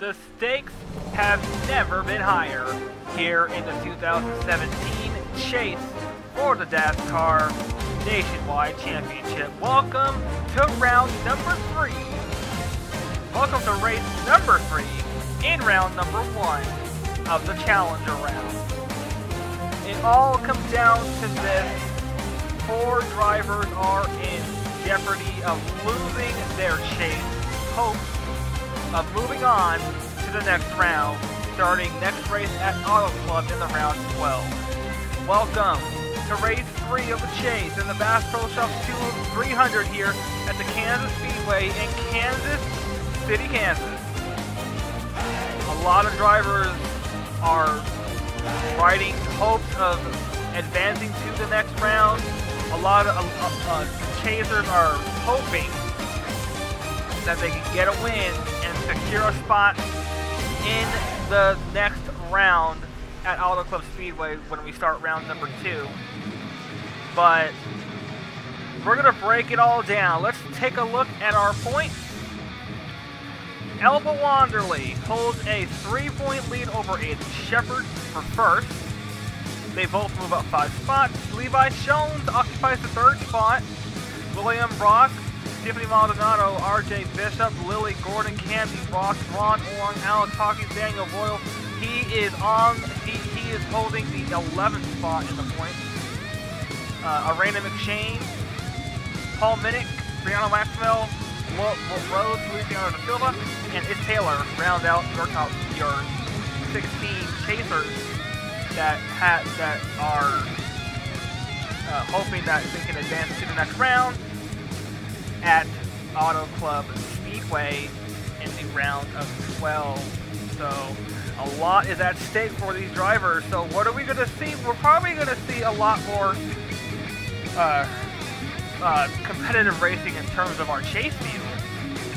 The stakes have never been higher here in the 2017 chase for the DASCAR Nationwide Championship. Welcome to round number 3. Welcome to race number 3 in round number 1 of the Challenger round. It all comes down to this. 4 drivers are in jeopardy of losing their chase hopes of moving on to the next round, starting next race at Auto Club in the round 12. Welcome to race 3 of the chase in the Bass Pro Shops 300 here at the Kansas Speedway in Kansas City, Kansas. A lot of drivers are riding hopes of advancing to the next round. A lot of chasers are hoping that they can get a win and secure a spot in the next round at Auto Club Speedway when we start round number 2. But we're going to break it all down. Let's take a look at our points. Elba Wanderley holds a 3-point lead over Aiden Shepard for first. They both move up 5 spots. Levi Jones occupies the 3rd spot. William Brock, Tiffany Maldonado, RJ Bishop, Lily Gordon, Candy Ross, Ron Orng, Alex Hawkins, Daniel Boyle. He is holding the 11th spot in the points. Arena McShane, Paul Minnick, Brianna Maxwell, Rose, Luciano da Silva, and Is Taylor round out your 16 chasers that are hoping that they can advance to the next round at Auto Club Speedway in the round of 12. So a lot is at stake for these drivers. So what are we going to see? We're probably going to see a lot more competitive racing in terms of our chase field.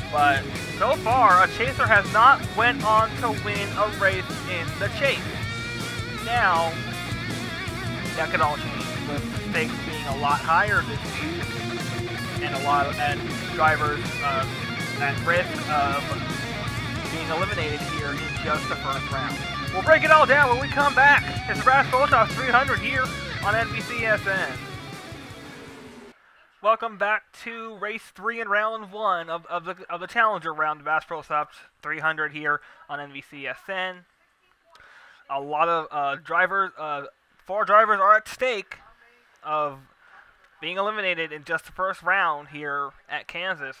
But so far, a chaser has not went on to win a race in the chase. Now, that could all change with the stakes being a lot higher this season and drivers at risk of being eliminated here in just the first round. We'll break it all down when we come back. It's the Bass Pro Shops 300 here on NBCSN. Welcome back to race 3 in round 1 of the Challenger round, the Bass Pro Shops 300 here on NBCSN. A lot of drivers, 4 drivers are at stake of being eliminated in just the first round here at Kansas.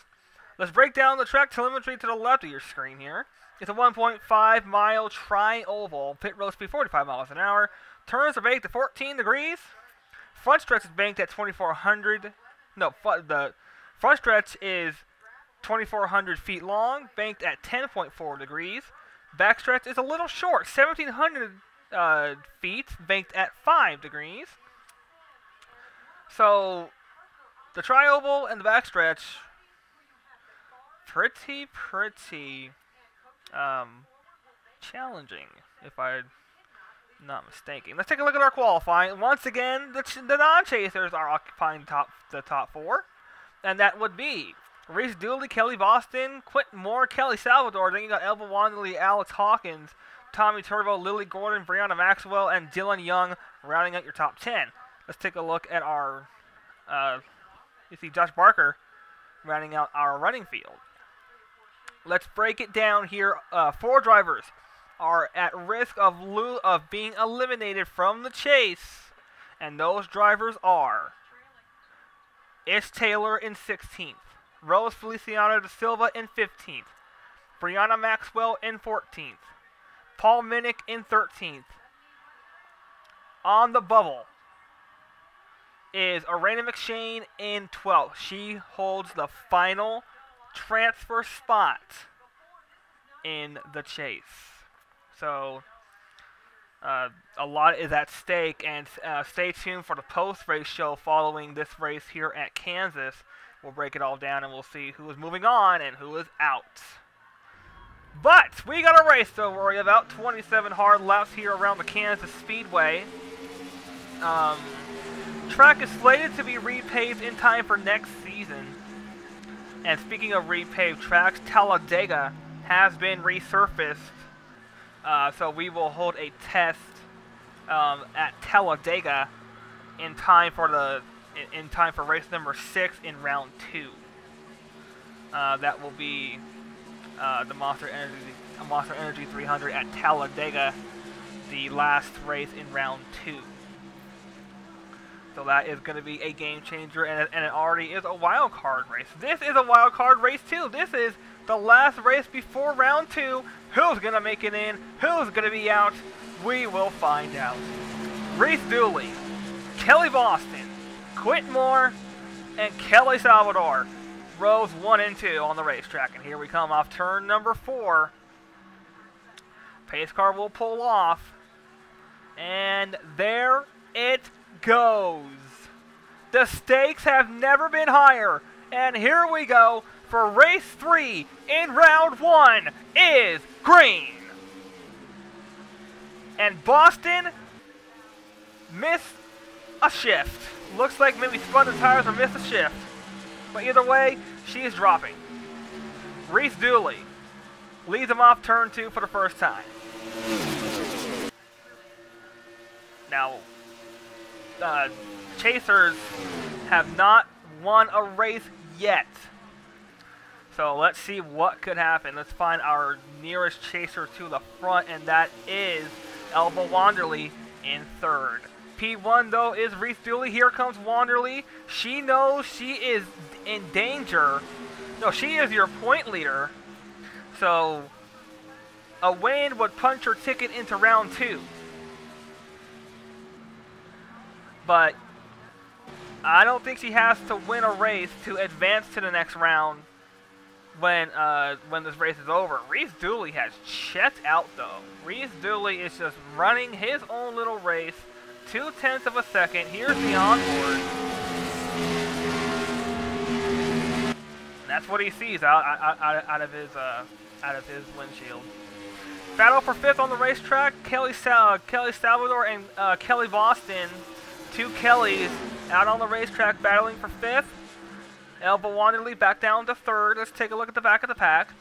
Let's break down the track telemetry to the left of your screen here. It's a 1.5 mile tri-oval, pit road speed 45 miles an hour. Turns are banked at 14 degrees. Front stretch is banked at 2,400. No, the front stretch is 2,400 feet long, banked at 10.4 degrees. Backstretch is a little short, 1,700 feet, banked at 5 degrees. So, the tri-oval and the backstretch, pretty challenging, if I'm not mistaken. Let's take a look at our qualifying. Once again, the non-chasers are occupying the top 4, and that would be Reese Dooley, Kelly Boston, Quentin Moore, Kelly Salvador. Then you got Elba Wanderley, Alex Hawkins, Tommy Turbo, Lily Gordon, Brianna Maxwell, and Dylan Young rounding out your top 10. Let's take a look at our, you see Josh Barker rounding out our running field. Let's break it down here. 4 drivers are at risk of being eliminated from the chase, and those drivers are Is Taylor in 16th, Rose Feliciano da Silva in 15th, Brianna Maxwell in 14th, Paul Minnick in 13th. On the bubble is Arena McShane in 12th. She holds the final transfer spot in the chase. So, a lot is at stake, and stay tuned for the post-race show following this race here at Kansas. We'll break it all down, and we'll see who is moving on and who is out. But we got a race to worry about. 27 hard laps here around the Kansas Speedway. Track is slated to be repaved in time for next season. And speaking of repaved tracks, Talladega has been resurfaced. So we will hold a test at Talladega in time for race number 6 in round 2. That will be the Monster Energy 300 at Talladega, the last race in round 2. So that is going to be a game changer, and it already is a wild card race. This is a wild card race too. This is the last race before round 2. Who's going to make it in? Who's going to be out? We will find out. Reese Dooley, Kelly Boston, Quentin Moore, and Kelly Salvador. Rows 1 and 2 on the racetrack. And here we come off turn number 4. Pace car will pull off. And there it goes. The stakes have never been higher. And here we go for race 3 in round 1 is green. And Boston missed a shift. Looks like maybe spun the tires or missed a shift. But either way, she is dropping. Reese Dooley leads him off turn 2 for the first time. Now, chasers have not won a race yet. So let's see what could happen. Let's find our nearest chaser to the front, and that is Elba Wanderley in 3rd. P1 though is Reese Dooley. Here comes Wanderley. She knows she is in danger. No, she is your point leader. So a win would punch her ticket into round 2. But I don't think she has to win a race to advance to the next round when this race is over. Reese Dooley has checked out though. Reese Dooley is just running his own little race. 0.2 of a second. Here's the onboard. And that's what he sees out of his windshield. Battle for 5th on the racetrack. Kelly Salvador and Kelly Boston. 2 Kellys out on the racetrack battling for 5th. Elba Wanderley back down to 3rd. Let's take a look at the back of the pack.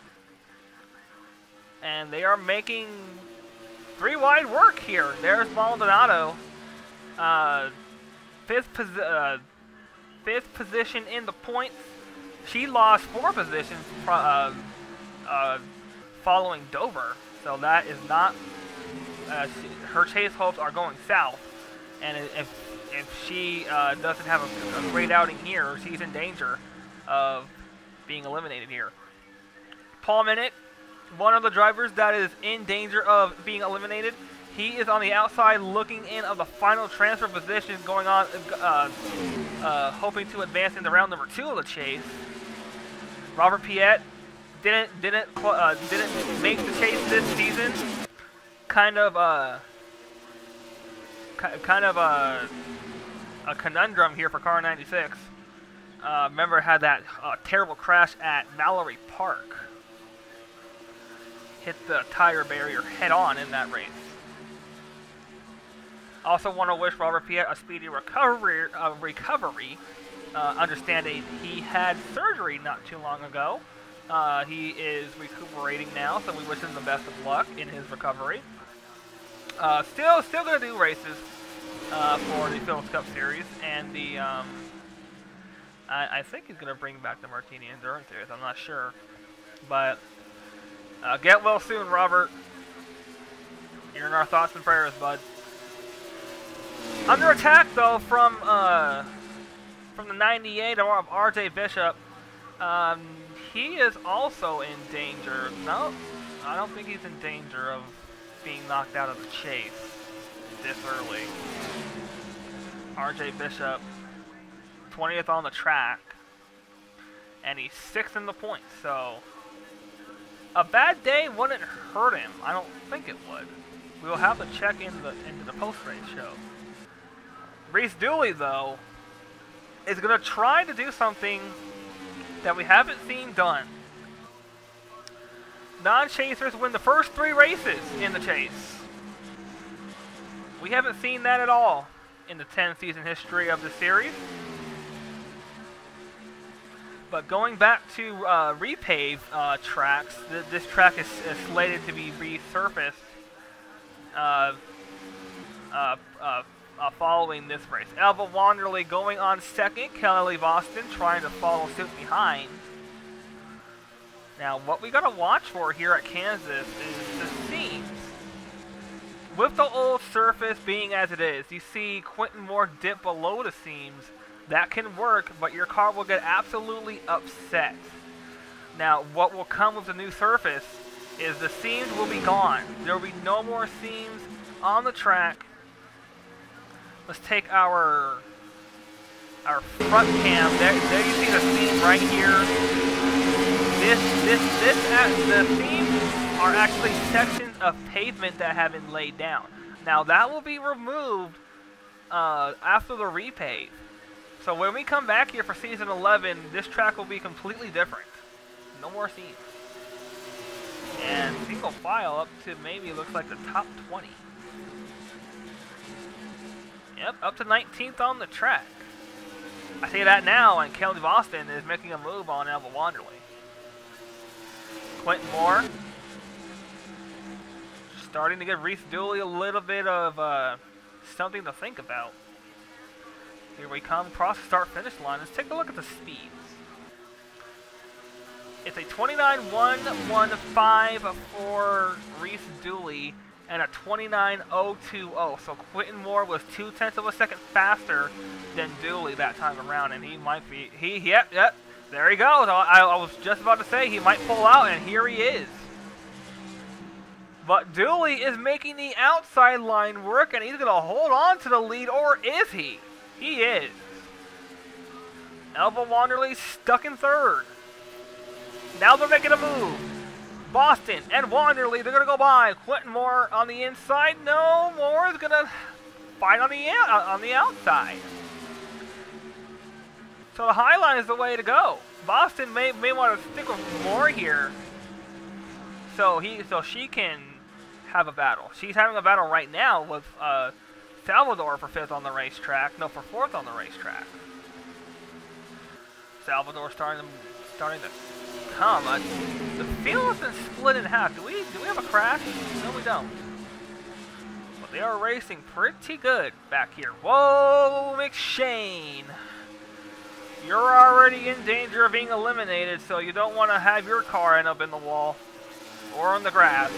And they are making 3 wide work here. There's Maldonado. 5th position in the points. She lost 4 positions following Dover. So that is not... her chase hopes are going south. And if she doesn't have a great outing here, she's in danger of being eliminated here. Paul Minnick, one of the drivers that is in danger of being eliminated. He is on the outside looking in of the final transfer position going on, hoping to advance into round number 2 of the chase. Robert Piet didn't make the chase this season. Kind of a conundrum here for Car 96. Remember, had that terrible crash at Mallory Park. Hit the tire barrier head on in that race. Also want to wish Robert Piet a speedy recovery. Understanding he had surgery not too long ago. He is recuperating now, so we wish him the best of luck in his recovery. Still going to do races for the Phillips Cup Series, and the I think he's going to bring back the Martini Endurance Series. I'm not sure, but get well soon, Robert. You're in our thoughts and prayers, bud. Under attack though from the 98 of RJ Bishop. He is also in danger. No, I don't think he's in danger of being knocked out of the chase this early. RJ Bishop, 20th on the track, and he's 6th in the points, so a bad day wouldn't hurt him. I don't think it would. We will have to check into the post-race show. Reese Dooley, though, is going to try to do something that we haven't seen done. Non-chasers win the first 3 races in the chase. We haven't seen that at all in the 10-season history of the series. But going back to repave tracks, this track is slated to be resurfaced following this race. Elba Wanderley going on second, Kelly Boston trying to follow suit behind. Now, what we got to watch for here at Kansas is the seams. With the old surface being as it is, you see Quentin Moore dip below the seams. That can work, but your car will get absolutely upset. Now, what will come with the new surface is the seams will be gone. There will be no more seams on the track. Let's take our front cam. There you see the seam right here. The seams are actually sections of pavement that have been laid down. Now that will be removed after the repave. So when we come back here for season 11, this track will be completely different. No more seams. And single file up to maybe looks like the top 20. Yep, up to 19th on the track. I say that now, and Kelly Boston is making a move on Elba Wanderley. Quentin Moore starting to give Reese Dooley a little bit of something to think about. Here we come, cross the start-finish line. Let's take a look at the speeds. It's a 29.115 for Reese Dooley and a 29.020. So Quentin Moore was 0.2 of a second faster than Dooley that time around, and he might be. Yep. There he goes. I was just about to say he might pull out, and here he is. But Dooley is making the outside line work, and he's going to hold on to the lead, or is he? He is. Elba Wanderley stuck in third. Now they're making a move. Boston and Wanderley, they're going to go by. Quentin Moore on the inside. No, Moore is going to fight on the outside. So the high line is the way to go. Boston may want to stick with Moore here, so she can have a battle. She's having a battle right now with Salvador for 5th on the racetrack. No, for 4th on the racetrack. Salvador starting to come. The field has been split in half. Do we have a crash? No, we don't. But they are racing pretty good back here. Whoa, McShane. You're already in danger of being eliminated, so you don't want to have your car end up in the wall or on the grass.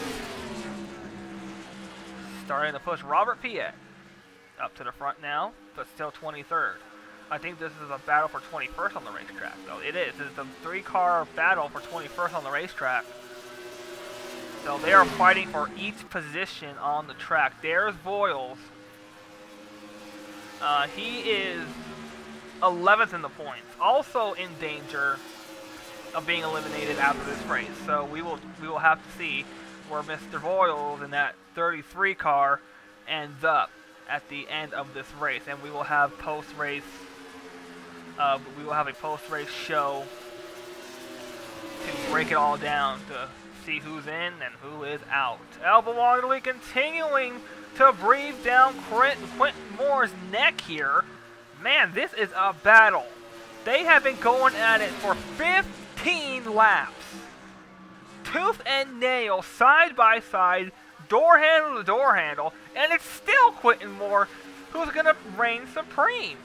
Starting to push Robert Piet up to the front now, but still 23rd. I think this is a battle for 21st on the racetrack, though. It is. It's a 3-car battle for 21st on the racetrack. So they are fighting for each position on the track. There's Boyles. He is 11th in the points. Also in danger of being eliminated after this race. So we will have to see where Mr. Boyles in that 33 car ends up at the end of this race, and we will have post-race. We will have a post-race show to break it all down to see who's in and who is out. Elba Wanderley continuing to breathe down Quentin Moore's neck here. Man, this is a battle. They have been going at it for 15 laps. Tooth and nail, side by side, door handle to door handle, and it's still Quentin Moore who's going to reign supreme.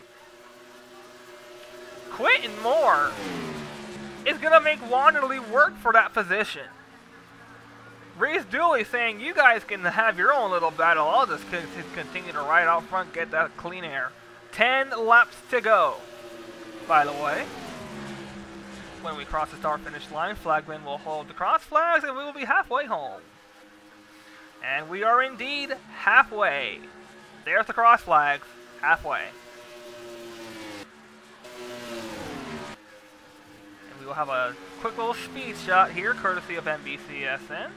Quentin Moore is going to make Wanderley work for that position. Reese Dooley saying, you guys can have your own little battle. I'll just continue to ride out front, get that clean air. 10 laps to go, by the way. When we cross the start-finish line, flagmen will hold the cross flags, and we will be halfway home. And we are indeed halfway. There's the cross flags, halfway. And we will have a quick little speed shot here, courtesy of NBCSN.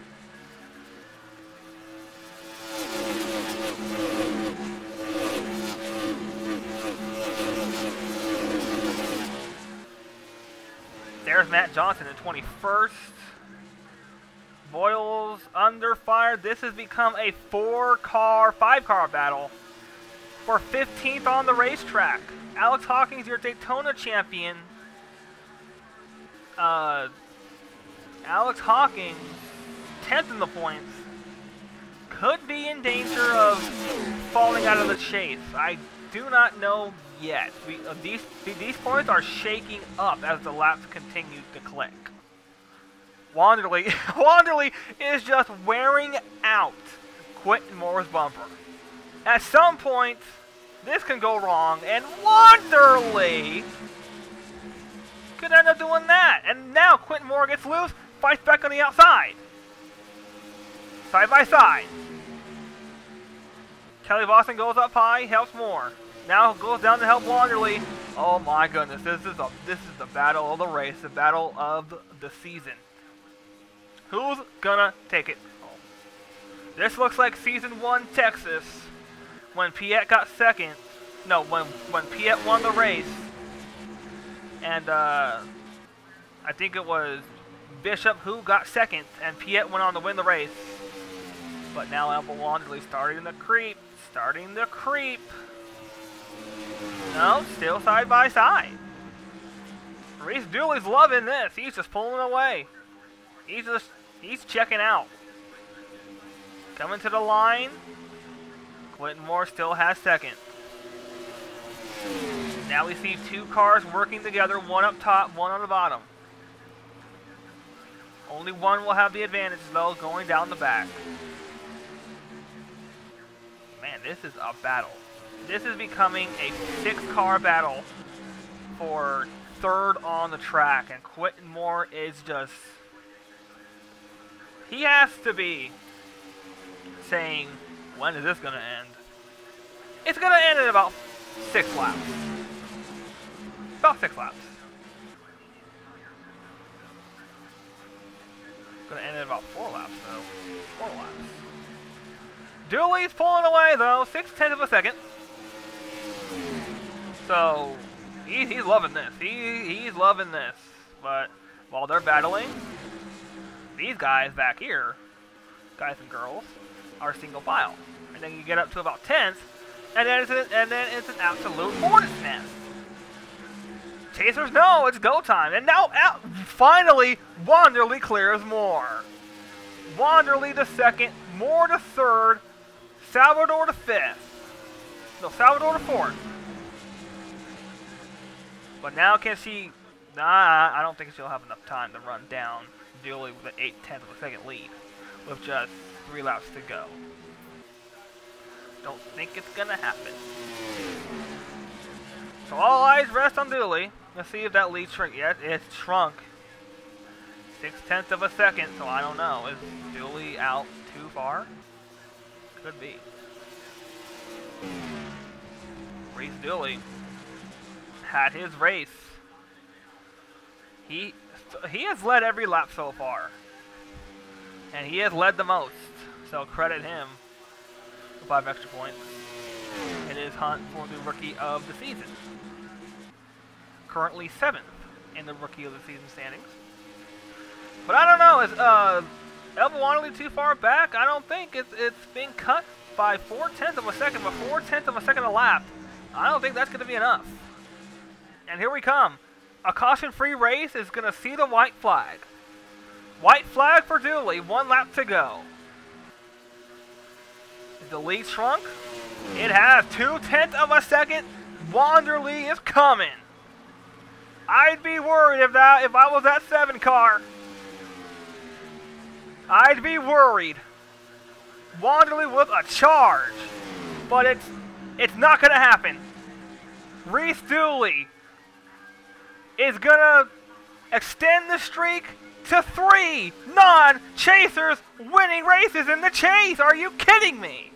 There's Matt Johnson in 21st. Boyles under fire. This has become a 5-car battle for 15th on the racetrack. Alex Hawkins, your Daytona champion, Alex Hawkins, 10th in the points, could be in danger of falling out of the chase. I do not know yet. These points are shaking up as the laps continue to click. Wanderley is just wearing out Quentin Moore's bumper. At some point, this can go wrong, and Wanderley could end up doing that. And now Quentin Moore gets loose, fights back on the outside. Side by side. Kelly Boston goes up high, helps Moore. Now goes down to help Wanderley. Oh my goodness, this is the battle of the race, the battle of the season. Who's gonna take it home? This looks like Season 1 Texas, when Piet got second. No, when Piet won the race. And I think it was Bishop who got second, and Piet went on to win the race. But now Alba Wanderley starting to creep. No, still side by side. Reese Dooley's loving this. He's just pulling away. He's checking out. Coming to the line. Quentin Moore still has second. Now we see two cars working together, one up top, one on the bottom. Only one will have the advantage though, going down the back. Man, this is a battle. This is becoming a 6-car battle for third on the track, and Quentin Moore is just... He has to be saying, when is this going to end? It's going to end in about 6 laps. About 6 laps. Going to end in about 4 laps, though. 4 laps. Dooley's pulling away, though. 0.6 of a second. So, he's loving this. He's loving this. But while they're battling, these guys back here, guys and girls, are single file. And then you get up to about 10th, and then it's an absolute hornet's nest. Chasers know it's go time. And now, finally, Wanderley clears Moore. Wanderley to second, Moore to third, Salvador to fifth. No, Salvador to fourth. But now can she... Nah, I don't think she'll have enough time to run down Dooley with an 0.8 of a second lead with just 3 laps to go. Don't think it's gonna happen. So all eyes rest on Dooley. Let's see if that lead shrink. Yeah, it's shrunk. 0.6 of a second, so I don't know. Is Dooley out too far? Could be. Reese Dooley had his race. He has led every lap so far. And he has led the most. So credit him for 5 extra points in his hunt for the Rookie of the Season. Currently 7th in the Rookie of the Season standings. But I don't know, is Elba Wanderley too far back? I don't think. It's being cut by 0.4 of a second, but 0.4 of a second a lap. I don't think that's going to be enough. And here we come. A caution-free race is going to see the white flag. White flag for Dooley, 1 lap to go. Is the lead shrunk? It has 0.2 of a second. Wanderley is coming. I'd be worried if I was that 7 car. I'd be worried. Wanderley with a charge. But it's not going to happen. Reese Dooley is going to extend the streak to 3 non-chasers winning races in the chase. Are you kidding me?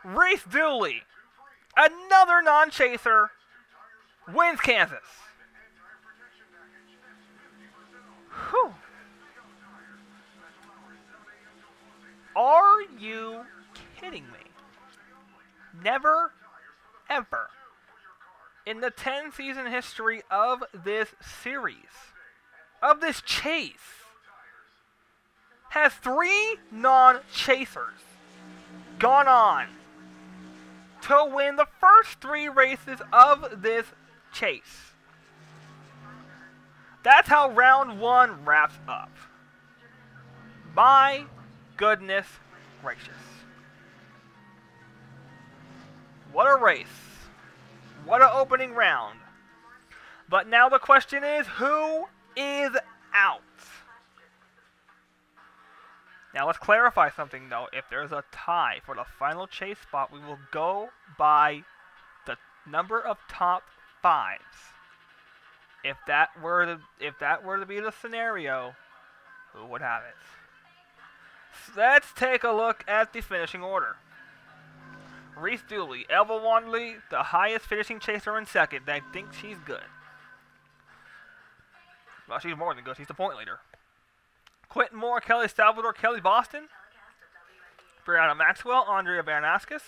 Reese Dooley, another non-chaser, wins Kansas. Whew. Are you kidding me? Never, ever, in the 10-season history of this series, of this chase, has 3 non-chasers gone on to win the first 3 races of this chase. That's how round 1 wraps up. My goodness gracious. What a race. What an opening round. But now the question is, who is out? Now let's clarify something though. If there's a tie for the final chase spot, we will go by the number of top 5s. If that were to be the scenario, who would have it? So let's take a look at the finishing order. Reese Dooley, Elva Wanderley, the highest finishing chaser in second. I think she's good. Well, she's more than good. She's the point leader. Quentin Moore, Kelly Salvador, Kelly Boston, Brianna Maxwell, Andrea Bernaskis,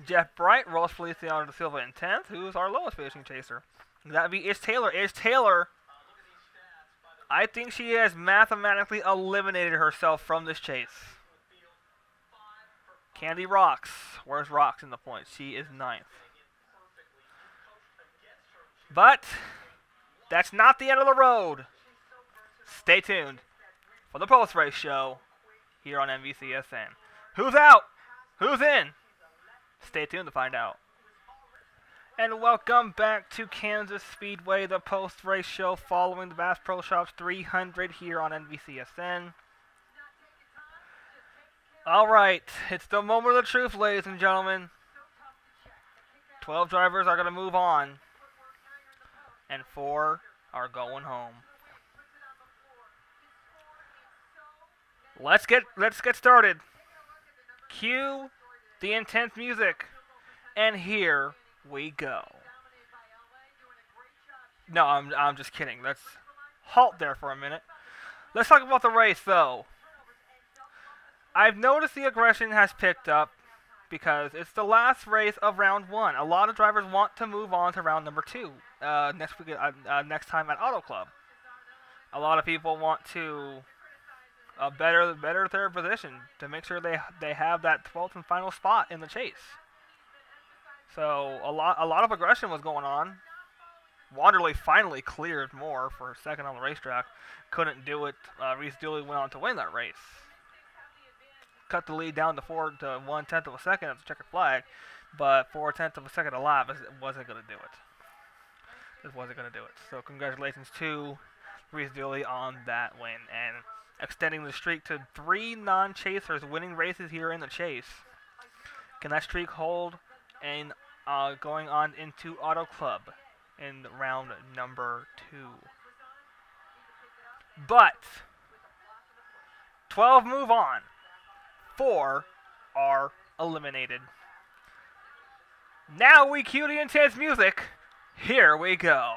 Jeff Bright, Rose Feliciano da Silva in 10th, who is our lowest finishing chaser. That would be Ish Taylor. Ish Taylor, I think she has mathematically eliminated herself from this chase. Candy Rocks. Where's Rocks in the points? She is 9th. But that's not the end of the road. Stay tuned for the post-race show here on NVCSN. Who's out? Who's in? Stay tuned to find out. And welcome back to Kansas Speedway, the post-race show following the Bass Pro Shops 300 here on NVCSN. Alright, it's the moment of the truth, ladies and gentlemen. 12 drivers are going to move on, and 4 are going home. Let's get started. Cue the intense music, and here we go. No, I'm just kidding. Let's halt there for a minute. Let's talk about the race, though. I've noticed the aggression has picked up because it's the last race of round 1. A lot of drivers want to move on to round number 2 next time at Auto Club. A lot of people want to better their position to make sure they have that 12th and final spot in the chase. So a lot of aggression was going on. Wanderley finally cleared Moore for second on the racetrack. Couldn't do it. Reese Dooley went on to win that race. Cut the lead down to 1/10 of a second at the checkered flag, but 4/10 of a second a lap wasn't going to do it. Just wasn't going to do it. So congratulations to Reese Dooley on that win and extending the streak to 3 non-chasers winning races here in the chase. Can that streak hold and going on into Auto Club in round number 2? But 12 move on. 4 are eliminated. Now we cue the intense music. Here we go.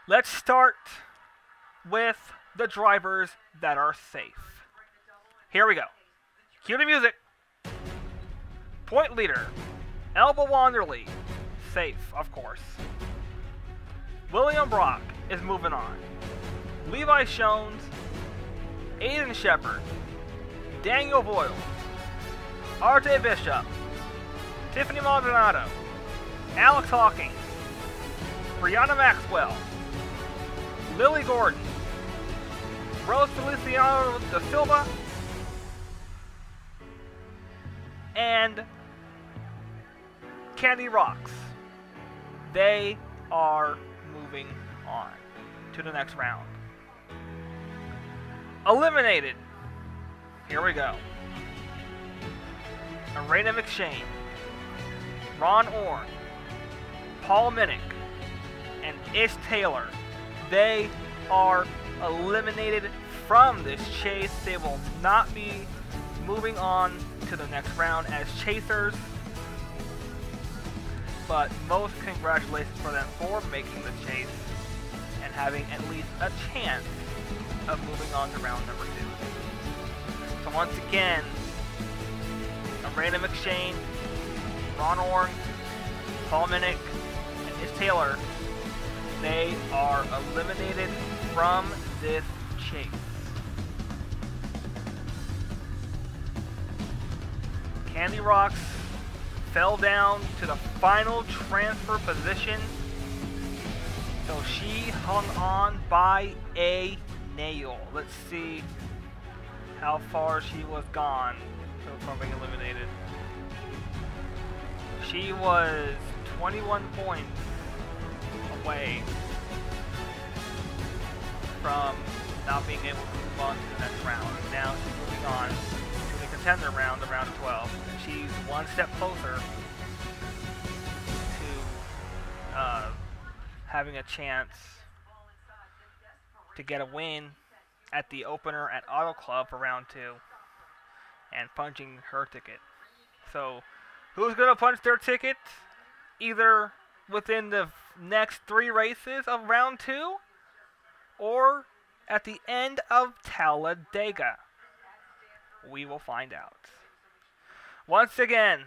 Let's start with the drivers that are safe. Here we go. Cue the music. Point leader, Elba Wanderley. Safe, of course. William Brock is moving on. Levi Shones, Aiden Shepard, Daniel Boyle, Arte Bishop, Tiffany Maldonado, Alex Hawkins, Brianna Maxwell, Lily Gordon, Rose Feliciano da Silva, and Candy Rocks. They are moving on to the next round. Eliminated. Here we go. Arena McShane, Ron Orn, Paul Minnick, and Ish Taylor. They are eliminated from this chase. They will not be moving on to the next round as chasers. But most congratulations for them for making the chase and having at least a chance of moving on to round number 2. So once again, Arena McShane, Ron Orn, Paul Minnick, and Ish Taylor, they are eliminated from this chase. Candy Rocks fell down to the final transfer position. So she hung on by a nail. Let's see how far she was gone from being eliminated. She was 21 points away from not being able to move on to the next round. Now she's moving on to the contender round, the round of 12. And she's one step closer to having a chance to get a win at the opener at Auto Club for round 2 and punching her ticket. So who's going to punch their ticket? Either within the next 3 races of round 2 or at the end of Talladega. We will find out. Once again,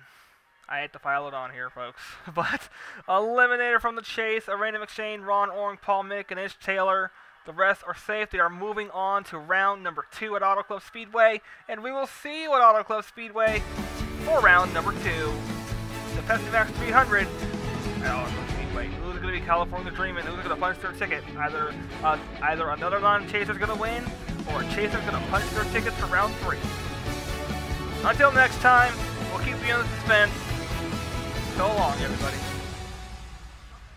I hate to file it on here, folks, but eliminator from the chase, a random exchange, Ron Oring, Paul Mick, and Ish Taylor. The rest are safe. They are moving on to round number 2 at Auto Club Speedway, and we will see you at Auto Club Speedway for round number 2. The Pepsi Max 300 at Auto Club Speedway. Who's going to be California Dreamin'? Who's going to punch their ticket? Either another non-chaser's going to win, or a chaser's going to punch their tickets for round 3. Until next time, we'll keep you in the suspense. So long, everybody.